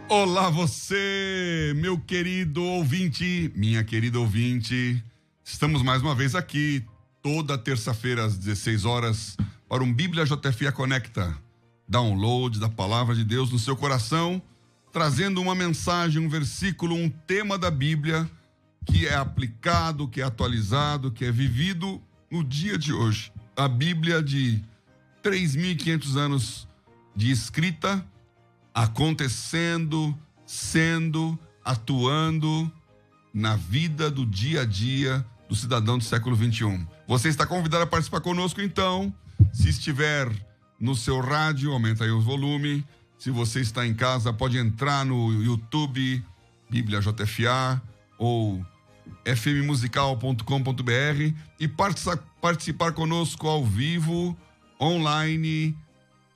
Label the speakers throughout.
Speaker 1: Olá você, meu querido ouvinte, minha querida ouvinte. Estamos mais uma vez aqui, toda terça-feira às 16 horas, para um Bíblia JFA Conecta. Download da Palavra de Deus no seu coração, trazendo uma mensagem, um versículo, um tema da Bíblia que é aplicado, que é atualizado, que é vivido no dia de hoje. A Bíblia de 3.500 anos de escrita, acontecendo, sendo, atuando na vida do dia a dia do cidadão do século XXI. Você está convidado a participar conosco, então. Se estiver no seu rádio, aumenta aí o volume. Se você está em casa, pode entrar no YouTube, Bíblia JFA ou fmmusical.com.br e participar conosco ao vivo, online,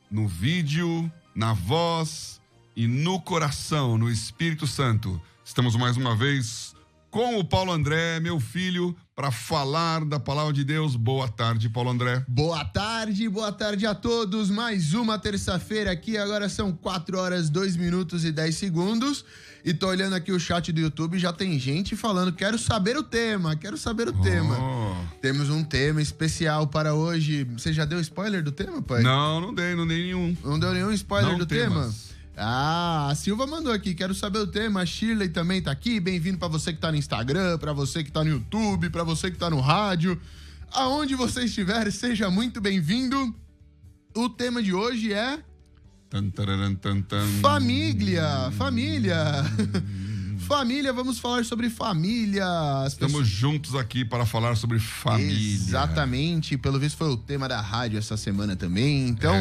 Speaker 1: no vídeo, na voz e no coração, no Espírito Santo. Estamos mais uma vez com o Paulo André, meu filho, para falar da Palavra de Deus. Boa tarde, Paulo André.
Speaker 2: Boa tarde a todos. Mais uma terça-feira aqui, agora são 4 horas, 2 minutos e 10 segundos. E tô olhando aqui o chat do YouTube, já tem gente falando, quero saber o tema. Temos um tema especial para hoje. Você já deu spoiler do tema, pai?
Speaker 1: Não dei nenhum.
Speaker 2: Não deu nenhum spoiler do
Speaker 1: temas.
Speaker 2: tema? A Silva mandou aqui, quero saber o tema. A Shirley também tá aqui, bem-vindo pra você que tá no Instagram, pra você que tá no YouTube, pra você que tá no rádio. Aonde você estiver, seja muito bem-vindo. O tema de hoje é... Família. Família, vamos falar sobre família.
Speaker 1: Estamos juntos aqui para falar sobre família.
Speaker 2: Exatamente, pelo visto foi o tema da rádio essa semana também. Então,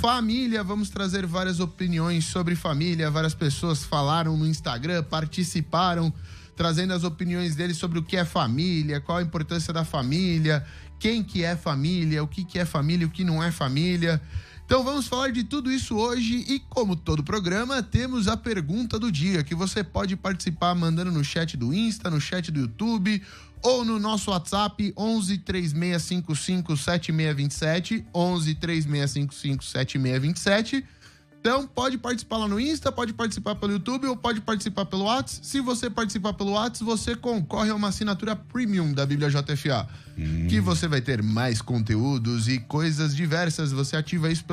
Speaker 2: família, vamos trazer várias opiniões sobre família. Várias pessoas falaram no Instagram, participaram, trazendo as opiniões deles sobre o que é família, qual a importância da família, quem que é família, o que é família, o que não é família. Então vamos falar de tudo isso hoje e, como todo programa, temos a pergunta do dia, que você pode participar mandando no chat do Insta, no chat do YouTube ou no nosso WhatsApp 11 3655 7627, 11 3655 7627. Então pode participar lá no Insta, pode participar pelo YouTube ou pode participar pelo WhatsApp. Se você participar pelo WhatsApp, você concorre a uma assinatura premium da Bíblia JFA, que você vai ter mais conteúdos e coisas diversas. Você ativa isso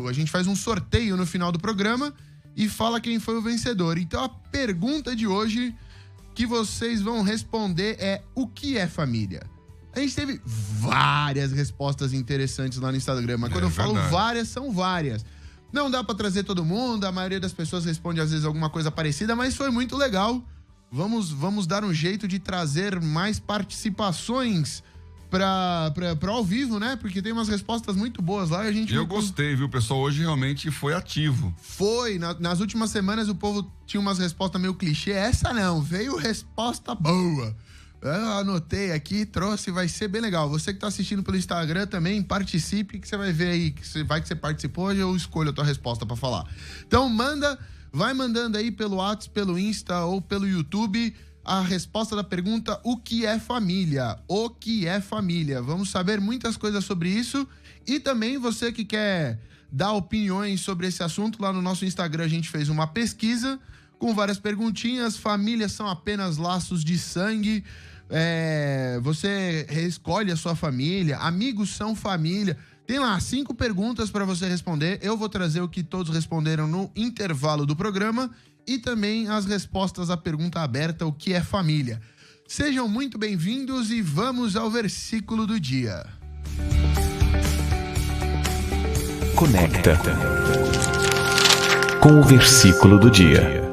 Speaker 2: a gente faz um sorteio no final do programa e fala quem foi o vencedor. Então a pergunta de hoje que vocês vão responder é: o que é família? A gente teve várias respostas interessantes lá no Instagram, mas quando eu falo várias, são várias. Não dá pra trazer todo mundo, a maioria das pessoas responde às vezes alguma coisa parecida, mas foi muito legal. Vamos dar um jeito de trazer mais participações pra ao vivo, né? Porque tem umas respostas muito boas lá e a gente...
Speaker 1: Eu gostei, viu? O pessoal hoje realmente foi ativo.
Speaker 2: Foi. Nas últimas semanas o povo tinha umas respostas meio clichê. Essa não, veio resposta boa. Eu anotei aqui, trouxe, vai ser bem legal. Você que tá assistindo pelo Instagram também, participe, que você vai ver aí, que você participou, eu escolho a tua resposta pra falar. Então vai mandando aí pelo WhatsApp, pelo Insta ou pelo YouTube a resposta da pergunta: o que é família? O que é família? Vamos saber muitas coisas sobre isso. E também você que quer dar opiniões sobre esse assunto, lá no nosso Instagram a gente fez uma pesquisa com várias perguntinhas. Famílias são apenas laços de sangue? Você escolhe a sua família, amigos são família. Tem lá 5 perguntas para você responder. Eu vou trazer o que todos responderam no intervalo do programa e também as respostas à pergunta aberta: o que é família? Sejam muito bem-vindos e vamos ao versículo do dia.
Speaker 3: Conecta com o versículo do dia.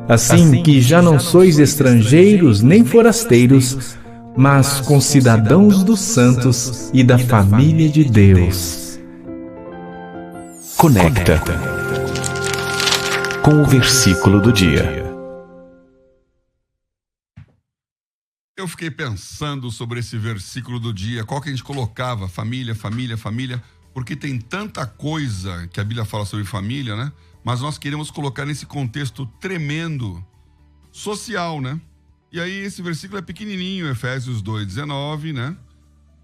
Speaker 3: Assim que já não sois estrangeiros nem forasteiros, mas concidadãos dos santos e da família de Deus. Conecta com o versículo do dia.
Speaker 1: Eu fiquei pensando sobre esse versículo do dia, qual que a gente colocava, família, porque tem tanta coisa que a Bíblia fala sobre família, né? Mas nós queremos colocar nesse contexto tremendo social, né? E aí esse versículo é pequenininho, Efésios 2:19, né?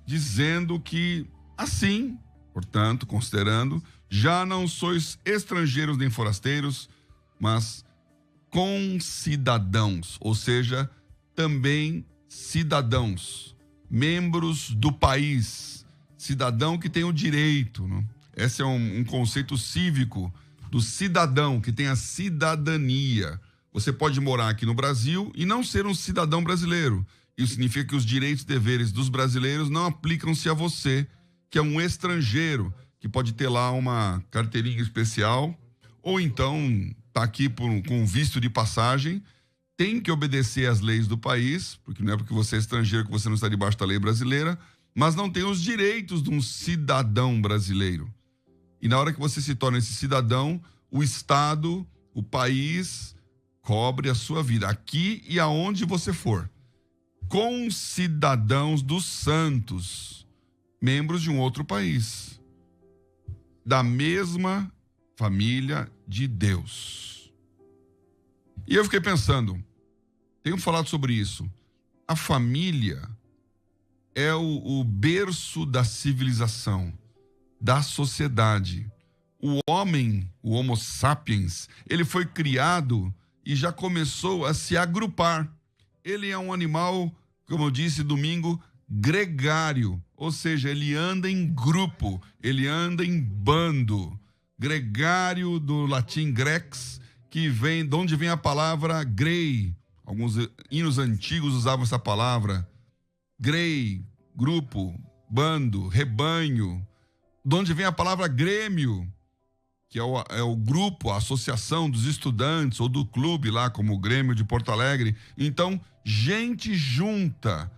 Speaker 1: Dizendo que assim, Portanto, considerando, já não sois estrangeiros nem forasteiros, mas concidadãos, ou seja, também cidadãos, membros do país, cidadão que tem o direito, né? Esse é um conceito cívico do cidadão, que tem a cidadania. Você pode morar aqui no Brasil e não ser um cidadão brasileiro. Isso significa que os direitos e deveres dos brasileiros não aplicam-se a você, que é um estrangeiro, que pode ter lá uma carteirinha especial, ou então está aqui com visto de passagem, tem que obedecer às leis do país, porque não é porque você é estrangeiro que você não está debaixo da lei brasileira, mas não tem os direitos de um cidadão brasileiro. E na hora que você se torna esse cidadão, o Estado, o país, cobre a sua vida, aqui e aonde você for. Concidadãos dos santos, membros de um outro país, da mesma família de Deus. E eu fiquei pensando, tenho falado sobre isso, a família é o berço da civilização, da sociedade. O homem, o Homo sapiens, ele foi criado e já começou a se agrupar. Ele é um animal, como eu disse domingo, gregário, ou seja, ele anda em grupo, ele anda em bando. Gregário do latim grex, que vem, de onde vem a palavra grei. Alguns hinos antigos usavam essa palavra. Grei, grupo, bando, rebanho. De onde vem a palavra grêmio, que é o grupo, a associação dos estudantes ou do clube lá, como o Grêmio de Porto Alegre. Então, gente junta.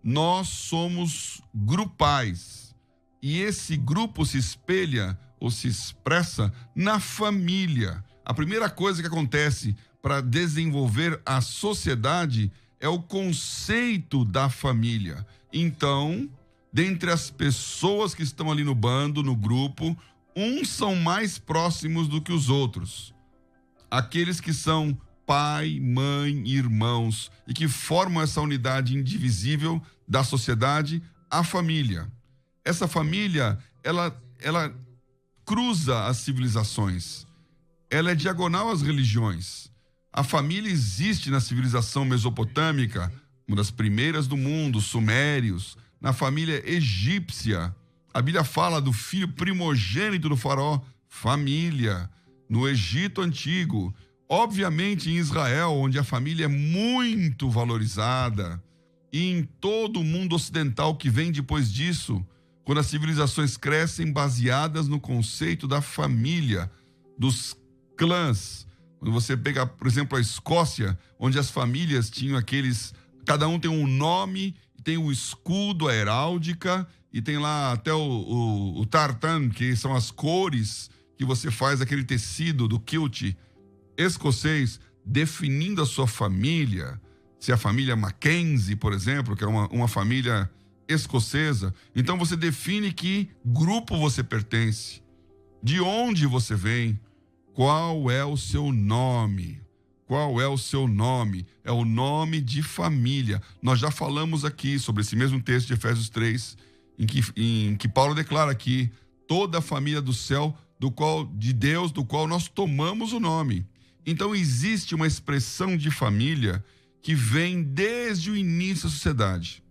Speaker 1: Nós somos grupais. E esse grupo se espelha ou se expressa na família. A primeira coisa que acontece para desenvolver a sociedade é o conceito da família. Então, dentre as pessoas que estão ali no bando, no grupo, uns são mais próximos do que os outros. Aqueles que são pai, mãe, irmãos e que formam essa unidade indivisível da sociedade, a família. Essa família, ela cruza as civilizações. Ela é diagonal às religiões. A família existe na civilização mesopotâmica, uma das primeiras do mundo, os sumérios, na família egípcia. A Bíblia fala do filho primogênito do faraó, família. No Egito Antigo, obviamente em Israel, onde a família é muito valorizada, e em todo o mundo ocidental que vem depois disso, quando as civilizações crescem baseadas no conceito da família, dos clãs. Quando você pega, por exemplo, a Escócia, onde as famílias tinham cada um tem um nome, tem o escudo, a heráldica, e tem lá até o tartan, que são as cores que você faz, aquele tecido do kilt escocês, definindo a sua família. Se a família Mackenzie, por exemplo, que é uma família escocesa, então você define que grupo você pertence, de onde você vem, qual é o seu nome. Qual é o seu nome? É o nome de família. Nós já falamos aqui sobre esse mesmo texto de Efésios 3, em que Paulo declara aqui toda a família do céu, de Deus, do qual nós tomamos o nome. Então existe uma expressão de família que vem desde o início da sociedade.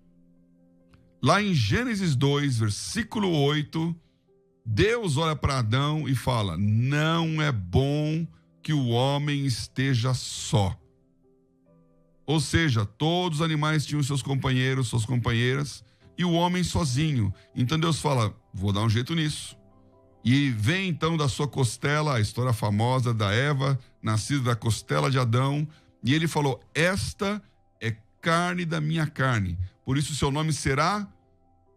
Speaker 1: Lá em Gênesis 2, versículo 8, Deus olha para Adão e fala: não é bom que o homem esteja só. Ou seja, todos os animais tinham seus companheiros, suas companheiras, e o homem sozinho. Então Deus fala: vou dar um jeito nisso. E vem então da sua costela, a história famosa da Eva, nascida da costela de Adão, e ele falou: esta é carne da minha carne, por isso seu nome será...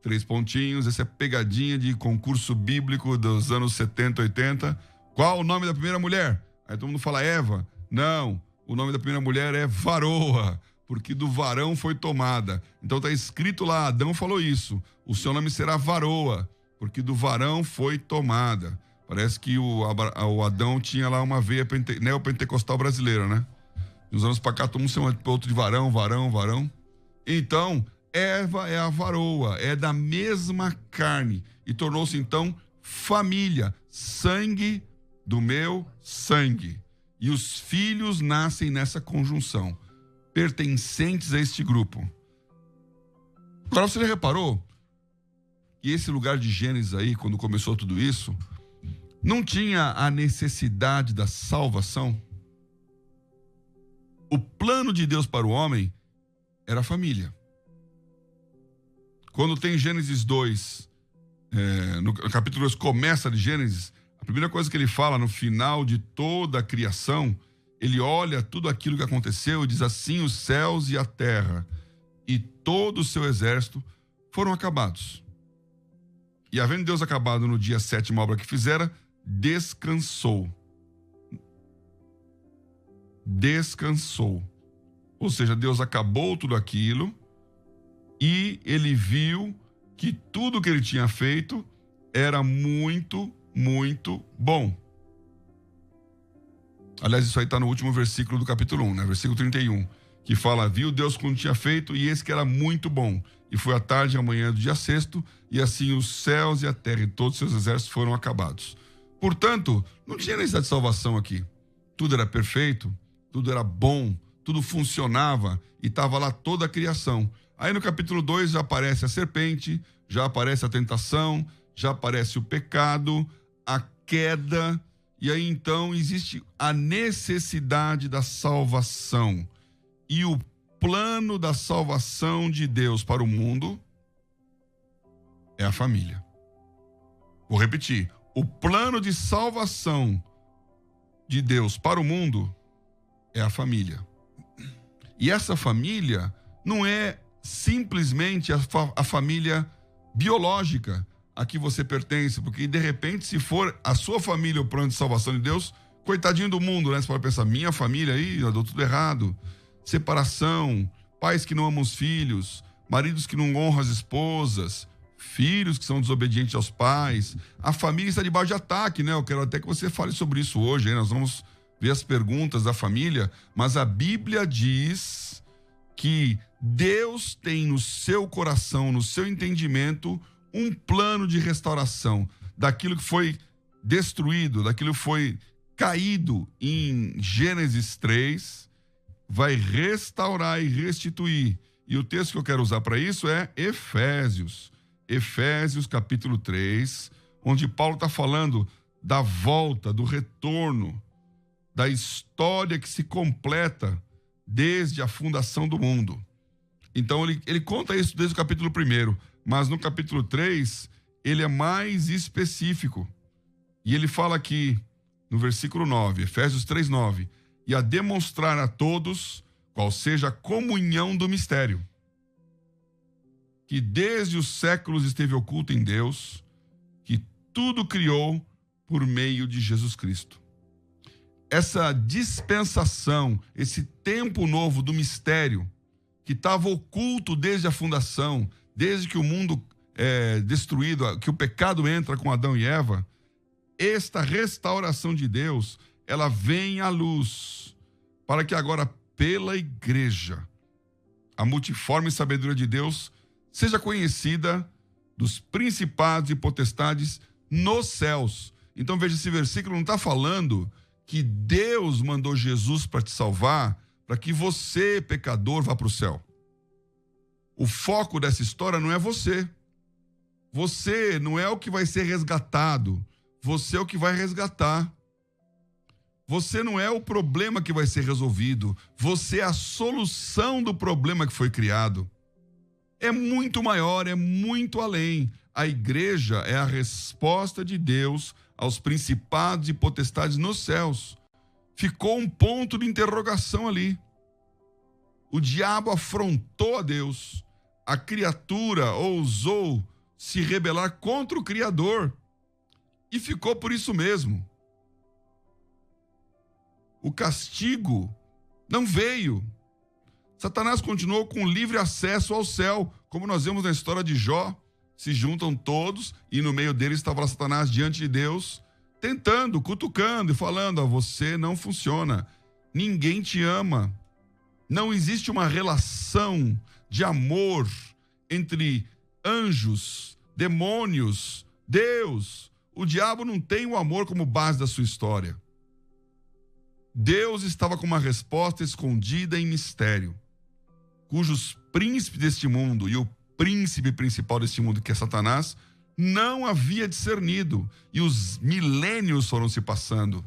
Speaker 1: 3 pontinhos, essa é pegadinha de concurso bíblico dos anos 70, 80. Qual o nome da primeira mulher? Aí todo mundo fala Eva. Não, o nome da primeira mulher é Varoa, porque do varão foi tomada. Então está escrito lá, Adão falou isso: o seu nome será Varoa, porque do varão foi tomada. Parece que o Adão tinha lá uma veia neopentecostal brasileira, né? Nos anos pra cá todo mundo chama outro de varão. Então, Eva é a varoa, é da mesma carne, e tornou-se então família, sangue do meu sangue. E os filhos nascem nessa conjunção, pertencentes a este grupo. Agora, você já reparou que esse lugar de Gênesis aí, quando começou tudo isso, não tinha a necessidade da salvação? O plano de Deus para o homem era a família. Quando tem Gênesis 2, no capítulo 2 começa de Gênesis, a primeira coisa que ele fala no final de toda a criação, ele olha tudo aquilo que aconteceu e diz assim: os céus e a terra e todo o seu exército foram acabados. E havendo Deus acabado no dia 7ª a obra que fizera, descansou. Descansou. Ou seja, Deus acabou tudo aquilo e ele viu que tudo que ele tinha feito era muito, muito bom. Aliás, isso aí está no último versículo do capítulo 1, né? Versículo 31, que fala: viu Deus quando tinha feito, e esse que era muito bom. E foi a tarde e a manhã do dia 6º, e assim os céus e a terra e todos os seus exércitos foram acabados. Portanto, não tinha necessidade de salvação aqui. Tudo era perfeito, tudo era bom, tudo funcionava, e estava lá toda a criação. Aí no capítulo 2 já aparece a serpente, já aparece a tentação, já aparece o pecado, a queda, e aí então existe a necessidade da salvação. E o plano da salvação de Deus para o mundo é a família. Vou repetir. O plano de salvação de Deus para o mundo é a família. E essa família não é simplesmente a família biológica a que você pertence, porque de repente, se for a sua família o plano de salvação de Deus, coitadinho do mundo, né? Você pode pensar: minha família aí, deu tudo errado. Separação, pais que não amam os filhos, maridos que não honram as esposas, filhos que são desobedientes aos pais. A família está debaixo de ataque, né? Eu quero até que você fale sobre isso hoje, hein? Nós vamos ver as perguntas da família, mas a Bíblia diz que Deus tem no seu coração, no seu entendimento, um plano de restauração daquilo que foi destruído, daquilo que foi caído em Gênesis 3, vai restaurar e restituir. E o texto que eu quero usar para isso é Efésios. Efésios capítulo 3, onde Paulo está falando da volta, do retorno, da história que se completa desde a fundação do mundo. Então ele conta isso desde o capítulo 1, mas no capítulo 3 ele é mais específico. E ele fala aqui no versículo 9, Efésios 3:9, e a demonstrar a todos qual seja a comunhão do mistério, que desde os séculos esteve oculto em Deus, que tudo criou por meio de Jesus Cristo. Essa dispensação, esse tempo novo do mistério, que estava oculto desde a fundação, desde que o mundo é destruído, que o pecado entra com Adão e Eva, esta restauração de Deus, ela vem à luz, para que agora, pela igreja, a multiforme sabedoria de Deus seja conhecida dos principados e potestades nos céus. Então veja, esse versículo não está falando que Deus mandou Jesus para te salvar, para que você, pecador, vá para o céu. O foco dessa história não é você. Você não é o que vai ser resgatado. Você é o que vai resgatar. Você não é o problema que vai ser resolvido. Você é a solução do problema que foi criado. É muito maior, é muito além. A igreja é a resposta de Deus aos principados e potestades nos céus. Ficou um ponto de interrogação ali. O diabo afrontou a Deus. A criatura ousou se rebelar contra o Criador. E ficou por isso mesmo. O castigo não veio. Satanás continuou com livre acesso ao céu, como nós vemos na história de Jó. Se juntam todos e no meio deles estava lá Satanás diante de Deus, tentando, cutucando e falando: você não funciona, ninguém te ama, não existe uma relação de amor entre anjos, demônios, Deus. O diabo não tem o amor como base da sua história. Deus estava com uma resposta escondida em mistério, cujos príncipes deste mundo e o príncipe principal deste mundo, que é Satanás, não havia discernido. E os milênios foram se passando,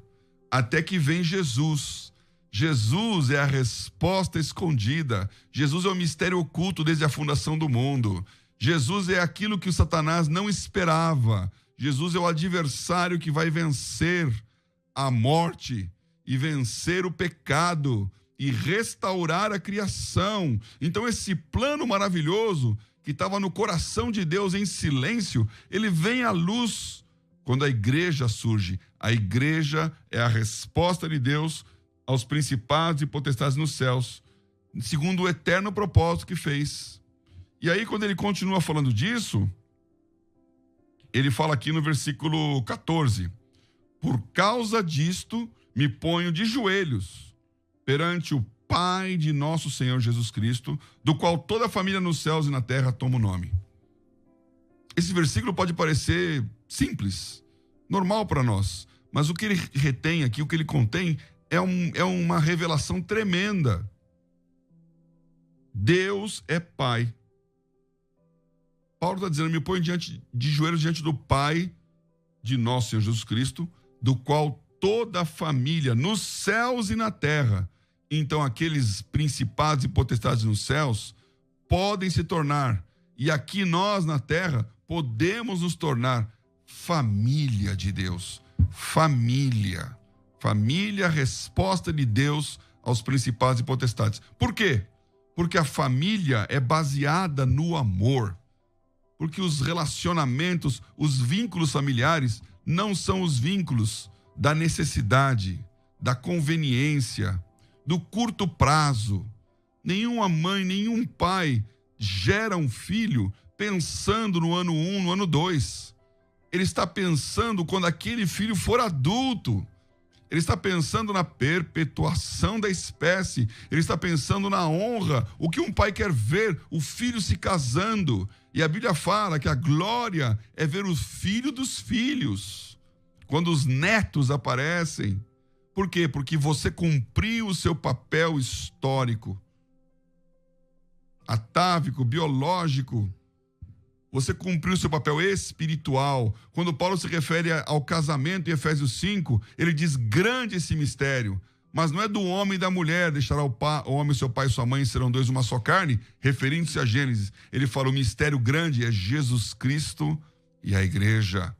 Speaker 1: até que vem Jesus. Jesus é a resposta escondida. Jesus é o mistério oculto desde a fundação do mundo. Jesus é aquilo que o Satanás não esperava. Jesus é o adversário que vai vencer a morte e vencer o pecado e restaurar a criação. Então esse plano maravilhoso que estava no coração de Deus em silêncio, ele vem à luz quando a igreja surge. A igreja é a resposta de Deus aos principados e potestades nos céus, segundo o eterno propósito que fez. E aí, quando ele continua falando disso, ele fala aqui no versículo 14: por causa disto, me ponho de joelhos perante o Pai de nosso Senhor Jesus Cristo, do qual toda a família nos céus e na terra toma o nome. Esse versículo pode parecer simples, normal para nós, mas o que ele retém aqui, o que ele contém, é uma revelação tremenda. Deus é Pai. Paulo está dizendo: me ponho de joelhos diante do Pai de nosso Senhor Jesus Cristo, do qual toda a família nos céus e na terra. Então aqueles principados e potestades nos céus podem se tornar, e aqui nós na terra podemos nos tornar família de Deus. Família, resposta de Deus aos principados e potestades. Por quê? Porque a família é baseada no amor. Porque os relacionamentos, os vínculos familiares não são os vínculos da necessidade, da conveniência, do curto prazo. Nenhuma mãe, nenhum pai gera um filho pensando no ano 1, no ano 2. Ele está pensando quando aquele filho for adulto. Ele está pensando na perpetuação da espécie. Ele está pensando na honra. O que um pai quer ver? O filho se casando. E a Bíblia fala que a glória é ver o filho dos filhos. Quando os netos aparecem. Por quê? Porque você cumpriu o seu papel histórico, atávico, biológico. Você cumpriu o seu papel espiritual. Quando Paulo se refere ao casamento em Efésios 5, ele diz: grande esse mistério, mas não é do homem e da mulher, deixará o homem, seu pai e sua mãe, serão dois uma só carne, referindo-se a Gênesis. Ele fala: o mistério grande é Jesus Cristo e a igreja,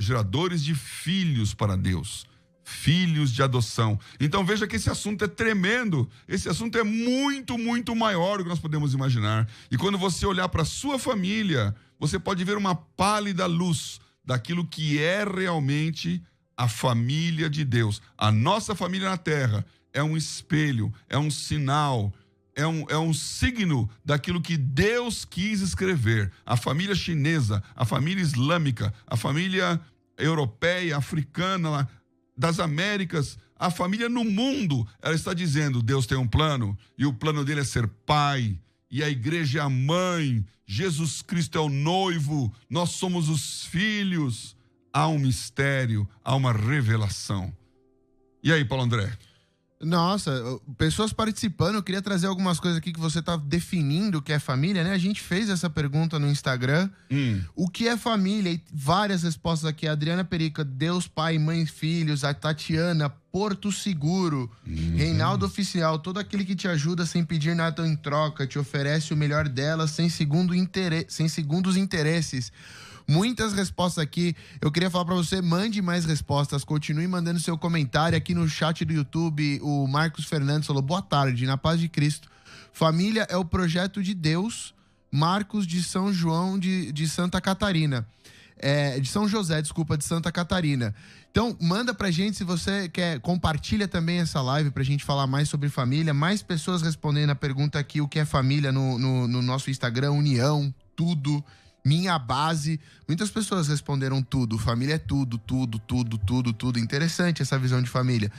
Speaker 1: geradores de filhos para Deus, filhos de adoção. Então veja que esse assunto é tremendo, esse assunto é muito, muito maior do que nós podemos imaginar. E quando você olhar para a sua família, você pode ver uma pálida luz daquilo que é realmente a família de Deus. A nossa família na terra é um espelho, é um sinal, é um signo daquilo que Deus quis escrever. A família chinesa, a família islâmica, a família europeia, africana, das Américas, a família no mundo, ela está dizendo: Deus tem um plano, e o plano dele é ser pai, e a igreja é a mãe, Jesus Cristo é o noivo, nós somos os filhos. Há um mistério, há uma revelação. E aí, Paulo André?
Speaker 2: Nossa, pessoas participando, eu queria trazer algumas coisas aqui que você está definindo o que é família, né? A gente fez essa pergunta no Instagram. O que é família? E várias respostas aqui. A Adriana Perica: Deus, pai, mãe, filhos. A Tatiana: Porto Seguro. Reinaldo Oficial: todo aquele que te ajuda sem pedir nada em troca, te oferece o melhor dela sem segundos interesses. Muitas respostas aqui. Eu queria falar pra você: mande mais respostas, continue mandando seu comentário aqui no chat do YouTube. O Marcos Fernandes falou: boa tarde, na paz de Cristo. Família é o projeto de Deus. Marcos de São João de Santa Catarina. De São José, desculpa, de Santa Catarina. Então, manda pra gente, se você quer, compartilha também essa live pra gente falar mais sobre família. Mais pessoas respondendo a pergunta aqui: o que é família no nosso Instagram, União, tudo. Minha base. Muitas pessoas responderam tudo. Família é tudo, tudo, tudo, tudo, tudo. Interessante essa visão de família.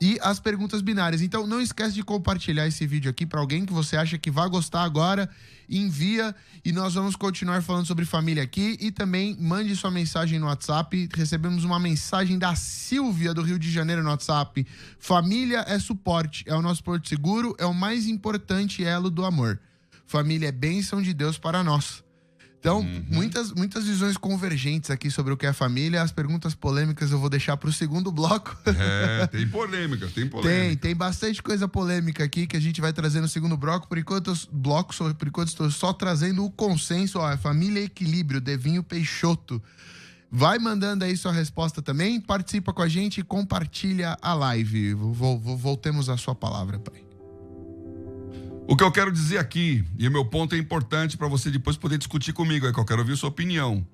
Speaker 2: e as perguntas binárias. Então não esquece de compartilhar esse vídeo aqui para alguém que você acha que vai gostar agora, envia e nós vamos continuar falando sobre família aqui. E também mande sua mensagem no WhatsApp. Recebemos uma mensagem da Silvia do Rio de Janeiro no WhatsApp. Família é suporte, é o nosso porto seguro, é o mais importante elo do amor. Família é bênção de Deus para nós. Então, muitas visões convergentes aqui sobre o que é família. As perguntas polêmicas eu vou deixar para o segundo bloco.
Speaker 1: Tem polêmica.
Speaker 2: Tem bastante coisa polêmica aqui que a gente vai trazer no segundo bloco. Por enquanto, estou só trazendo o consenso. Ó, família e equilíbrio, Devinho Peixoto. Vai mandando aí sua resposta também. Participa com a gente e compartilha a live. Voltemos à sua palavra, pai.
Speaker 1: O que eu quero dizer aqui, e o meu ponto é importante para você depois poder discutir comigo, é que eu quero ouvir sua opinião.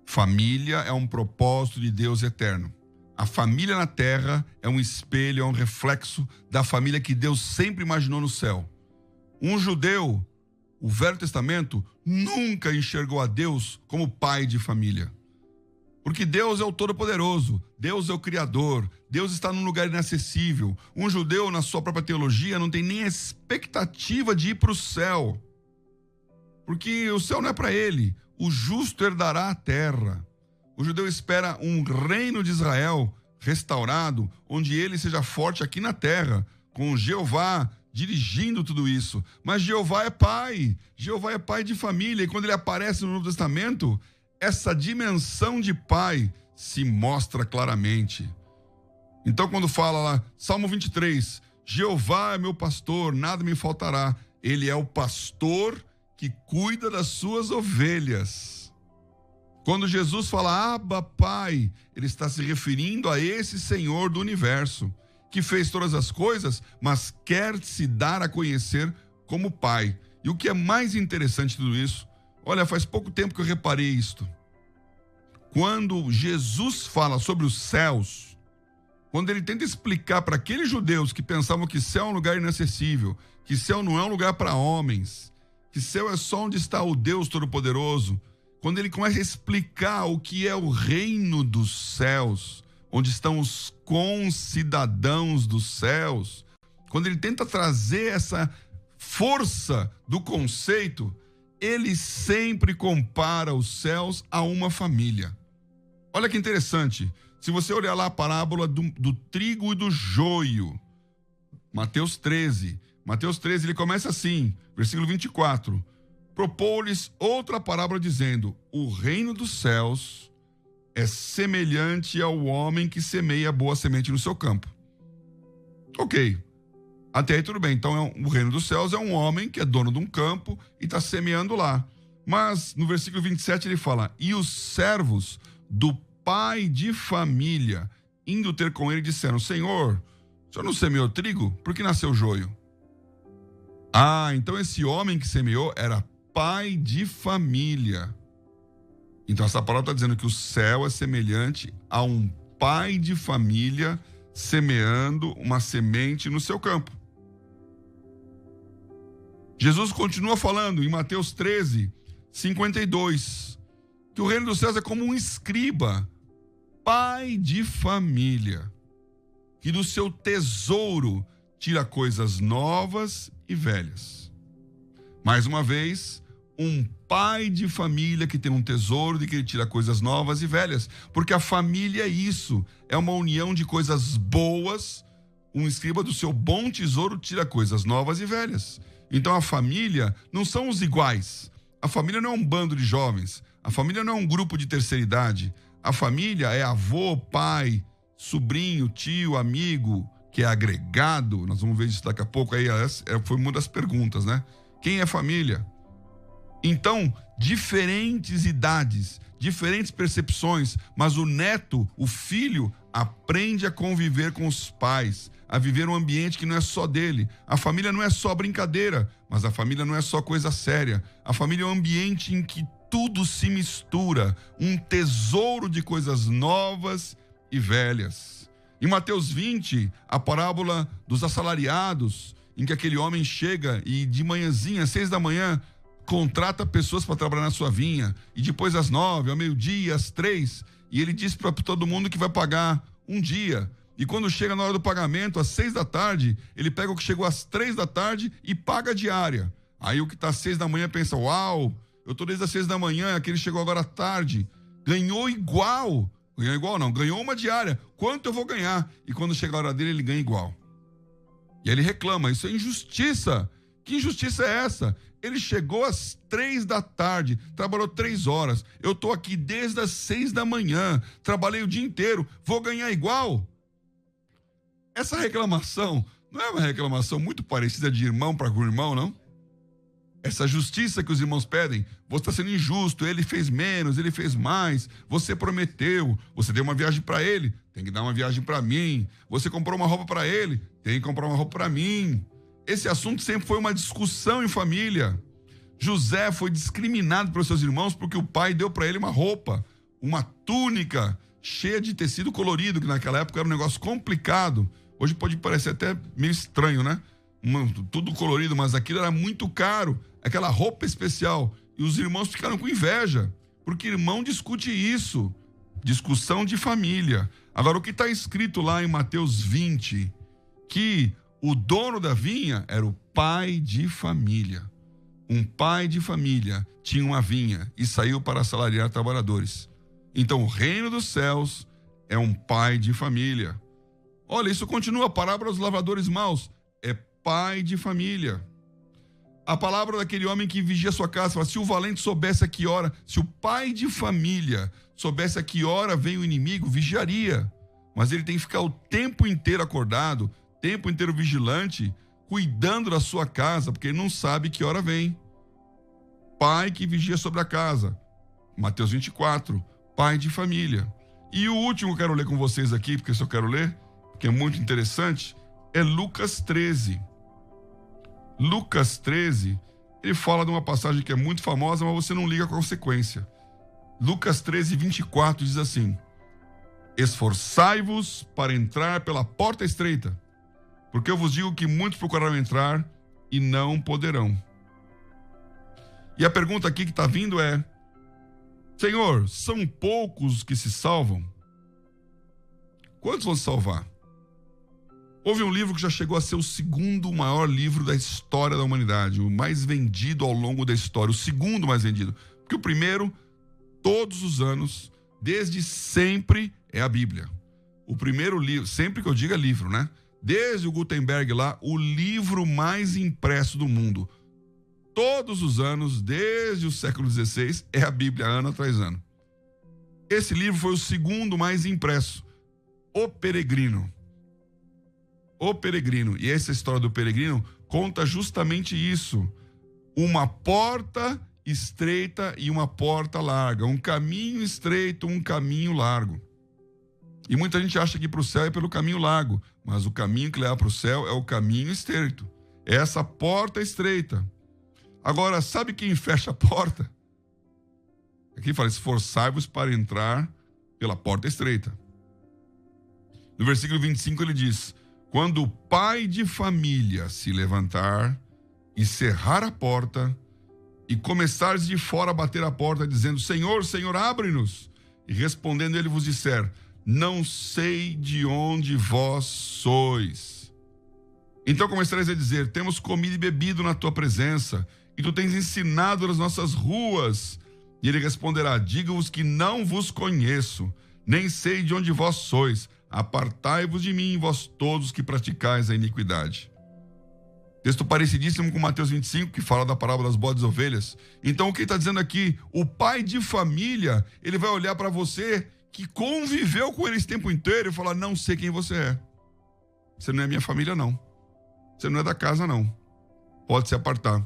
Speaker 1: Família é um propósito de Deus eterno. A família na terra é um espelho, é um reflexo da família que Deus sempre imaginou no céu. Um judeu, o Velho Testamento, nunca enxergou a Deus como pai de família. Porque Deus é o Todo-Poderoso, Deus é o Criador, Deus está num lugar inacessível. Um judeu, na sua própria teologia, não tem nem a expectativa de ir para o céu. Porque o céu não é para ele, o justo herdará a terra. O judeu espera um reino de Israel restaurado, onde ele seja forte aqui na terra, com Jeová dirigindo tudo isso. Mas Jeová é pai de família, e quando ele aparece no Novo Testamento, essa dimensão de pai se mostra claramente. Então, quando fala lá, Salmo 23, Jeová é meu pastor, nada me faltará. Ele é o pastor que cuida das suas ovelhas. Quando Jesus fala, Abba, Pai, ele está se referindo a esse Senhor do universo, que fez todas as coisas, mas quer se dar a conhecer como Pai. E o que é mais interessante de tudo isso, olha, faz pouco tempo que eu reparei isto. Quando Jesus fala sobre os céus, quando ele tenta explicar para aqueles judeus que pensavam que céu é um lugar inacessível, que céu não é um lugar para homens, que céu é só onde está o Deus Todo-Poderoso, quando ele começa a explicar o que é o reino dos céus, onde estão os concidadãos dos céus, quando ele tenta trazer essa força do conceito, ele sempre compara os céus a uma família. Olha que interessante. Se você olhar lá a parábola do trigo e do joio, Mateus 13. Mateus 13, ele começa assim, versículo 24. Propôs-lhes outra parábola dizendo, o reino dos céus é semelhante ao homem que semeia boa semente no seu campo. Ok. Até aí tudo bem. Então o reino dos céus é um homem que é dono de um campo e está semeando lá. Mas no versículo 27 ele fala, e os servos do pai de família, indo ter com ele, disseram, Senhor, o senhor não semeou trigo? Por que nasceu joio? Ah, então esse homem que semeou era pai de família. Então essa palavra está dizendo que o céu é semelhante a um pai de família semeando uma semente no seu campo. Jesus continua falando em Mateus 13, 52, que o reino dos céus é como um escriba, pai de família, que do seu tesouro tira coisas novas e velhas. Mais uma vez, um pai de família que tem um tesouro de que ele tira coisas novas e velhas, porque a família é isso, é uma união de coisas boas. Um escriba do seu bom tesouro tira coisas novas e velhas. Então a família não são os iguais. A família não é um bando de jovens. A família não é um grupo de terceira idade. A família é avô, pai, sobrinho, tio, amigo, que é agregado. Nós vamos ver isso daqui a pouco. Aí foi uma das perguntas, né? Quem é família? Então, diferentes idades, diferentes percepções, mas o neto, o filho, aprende a conviver com os pais, a viver um ambiente que não é só dele. A família não é só brincadeira, mas a família não é só coisa séria. A família é um ambiente em que tudo se mistura, um tesouro de coisas novas e velhas. Em Mateus 20, a parábola dos assalariados, em que aquele homem chega e de manhãzinha, às 6 da manhã, contrata pessoas para trabalhar na sua vinha, e depois às 9, ao meio-dia, às 3, e ele diz para todo mundo que vai pagar um dia. E quando chega na hora do pagamento, às 6 da tarde, ele pega o que chegou às 3 da tarde e paga a diária. Aí o que está às 6 da manhã pensa, uau, eu estou desde as 6 da manhã, aquele chegou agora à tarde. Ganhou igual. Ganhou igual não, ganhou uma diária. Quanto eu vou ganhar? E quando chega a hora dele, ele ganha igual. E aí ele reclama, isso é injustiça. Que injustiça é essa? Ele chegou às 3 da tarde, trabalhou 3 horas. Eu estou aqui desde as 6 da manhã, trabalhei o dia inteiro, vou ganhar igual? Essa reclamação não é uma reclamação muito parecida de irmão para irmão, não? Essa justiça que os irmãos pedem, você está sendo injusto, ele fez menos, ele fez mais, você prometeu, você deu uma viagem para ele, tem que dar uma viagem para mim, você comprou uma roupa para ele, tem que comprar uma roupa para mim. Esse assunto sempre foi uma discussão em família. José foi discriminado pelos seus irmãos porque o pai deu para ele uma roupa, uma túnica cheia de tecido colorido, que naquela época era um negócio complicado. Hoje pode parecer até meio estranho, né? Tudo colorido, mas aquilo era muito caro, aquela roupa especial. E os irmãos ficaram com inveja, porque irmão discute isso. Discussão de família. Agora, o que está escrito lá em Mateus 20, que o dono da vinha era o pai de família. Um pai de família tinha uma vinha e saiu para assalariar trabalhadores. Então, o reino dos céus é um pai de família. Olha, isso continua, a parábola dos lavradores maus. É pai de família. A palavra daquele homem que vigia sua casa, fala, se o valente soubesse a que hora, se o pai de família soubesse a que hora vem o inimigo, vigiaria. Mas ele tem que ficar o tempo inteiro acordado, tempo inteiro vigilante, cuidando da sua casa, porque ele não sabe que hora vem. Pai que vigia sobre a casa. Mateus 24, pai de família. E o último que eu quero ler com vocês aqui, porque se eu quero ler, que é muito interessante, é Lucas 13. Lucas 13, ele fala de uma passagem que é muito famosa, mas você não liga a consequência. Lucas 13, 24 diz assim, esforçai-vos para entrar pela porta estreita, porque eu vos digo que muitos procurarão entrar e não poderão. E a pergunta aqui que está vindo é, Senhor, são poucos que se salvam? Quantos vão se salvar? Houve um livro que já chegou a ser o segundo maior livro da história da humanidade, o mais vendido ao longo da história, o segundo mais vendido. Porque o primeiro, todos os anos, desde sempre, é a Bíblia. O primeiro livro, sempre que eu digo é livro, né? Desde o Gutenberg lá, o livro mais impresso do mundo. Todos os anos, desde o século XVI, é a Bíblia, ano atrás ano. Esse livro foi o segundo mais impresso. O Peregrino. O Peregrino. E essa história do peregrino conta justamente isso. Uma porta estreita e uma porta larga. Um caminho estreito, um caminho largo. E muita gente acha que para o céu é pelo caminho largo. Mas o caminho que leva para o céu é o caminho estreito. É essa porta estreita. Agora, sabe quem fecha a porta? Aqui fala, esforçai-vos para entrar pela porta estreita. No versículo 25 ele diz, quando o pai de família se levantar e cerrar a porta e começares de fora a bater a porta dizendo, Senhor, Senhor, abre-nos. E respondendo ele vos disser, não sei de onde vós sois. Então começareis a dizer, temos comido e bebido na tua presença e tu tens ensinado nas nossas ruas. E ele responderá, digo-vos que não vos conheço, nem sei de onde vós sois. Apartai-vos de mim, vós todos que praticais a iniquidade. Texto parecidíssimo com Mateus 25, que fala da parábola das bodes e ovelhas. Então, o que está dizendo aqui? O pai de família, ele vai olhar para você que conviveu com eles o tempo inteiro e falar, não sei quem você é. Você não é minha família, não. Você não é da casa, não. Pode se apartar.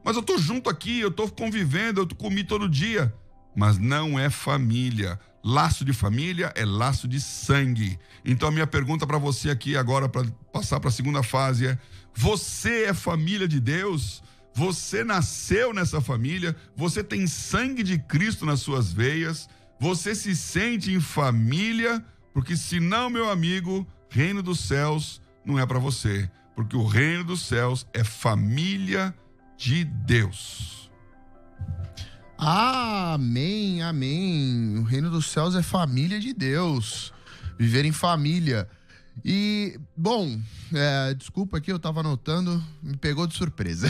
Speaker 1: Mas eu estou junto aqui, eu estou convivendo, eu comi todo dia. Mas não é família. Laço de família é laço de sangue. Então a minha pergunta para você aqui agora, para passar para a segunda fase é, você é família de Deus? Você nasceu nessa família? Você tem sangue de Cristo nas suas veias? Você se sente em família? Porque senão, meu amigo, reino dos céus não é para você. Porque o reino dos céus é família de Deus.
Speaker 2: Amém, amém. O reino dos céus é família de Deus. Viver em família. E, bom, desculpa aqui, eu tava anotando, me pegou de surpresa.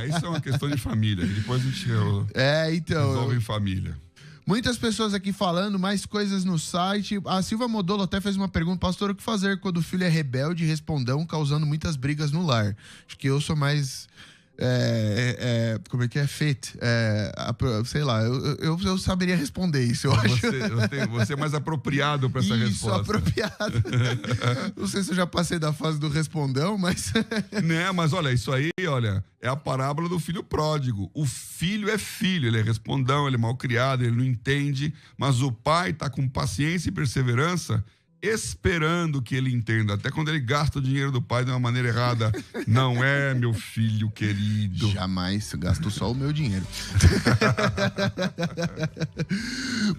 Speaker 1: Isso é uma questão de família, depois a gente resolve em família.
Speaker 2: Muitas pessoas aqui falando, mais coisas no site. A Silva Modolo até fez uma pergunta: pastor, o que fazer quando o filho é rebelde e respondão, causando muitas brigas no lar? Acho que eu sou mais... como é que é? Sei lá, eu saberia responder isso, eu acho.
Speaker 1: Você é mais apropriado para essa resposta. Isso,
Speaker 2: apropriado. Não sei se eu já passei da fase do respondão, mas...
Speaker 1: Né, mas olha, isso aí, é a parábola do filho pródigo. O filho é filho, ele é respondão, ele é mal criado, ele não entende, mas o pai tá com paciência e perseverança, esperando que ele entenda, até quando ele gasta o dinheiro do pai de uma maneira errada. Não é, meu filho querido.
Speaker 2: Jamais gasto só o meu dinheiro.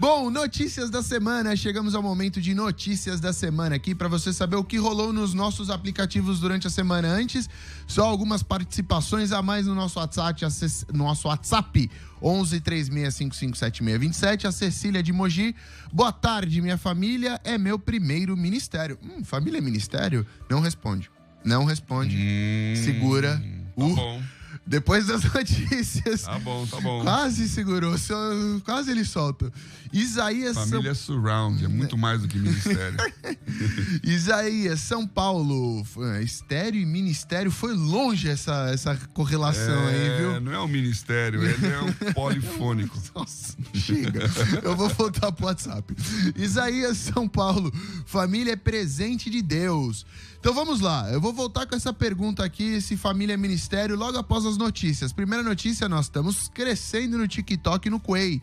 Speaker 2: Bom, notícias da semana. Chegamos ao momento de notícias da semana aqui, para você saber o que rolou nos nossos aplicativos durante a semana. Antes, só algumas participações a mais no nosso WhatsApp, 11 3655 7627. A Cecília de Mogi: boa tarde, minha família é meu primeiro ministério. Família é ministério? Não responde. Segura.
Speaker 1: Tá bom.
Speaker 2: Depois das notícias.
Speaker 1: Tá bom.
Speaker 2: Quase segurou, quase ele solta. Isaías...
Speaker 1: Família Surround, é muito mais do que ministério.
Speaker 2: Isaías, São Paulo. Estéreo e ministério, foi longe essa correlação aí, viu?
Speaker 1: Não é um ministério, ele é um polifônico.
Speaker 2: Nossa, chega. Eu vou voltar pro WhatsApp. Isaías, São Paulo. Família é presente de Deus. Então vamos lá, eu vou voltar com essa pergunta aqui, se família é ministério, logo após as notícias. Primeira notícia, nós estamos crescendo no TikTok e no Quay.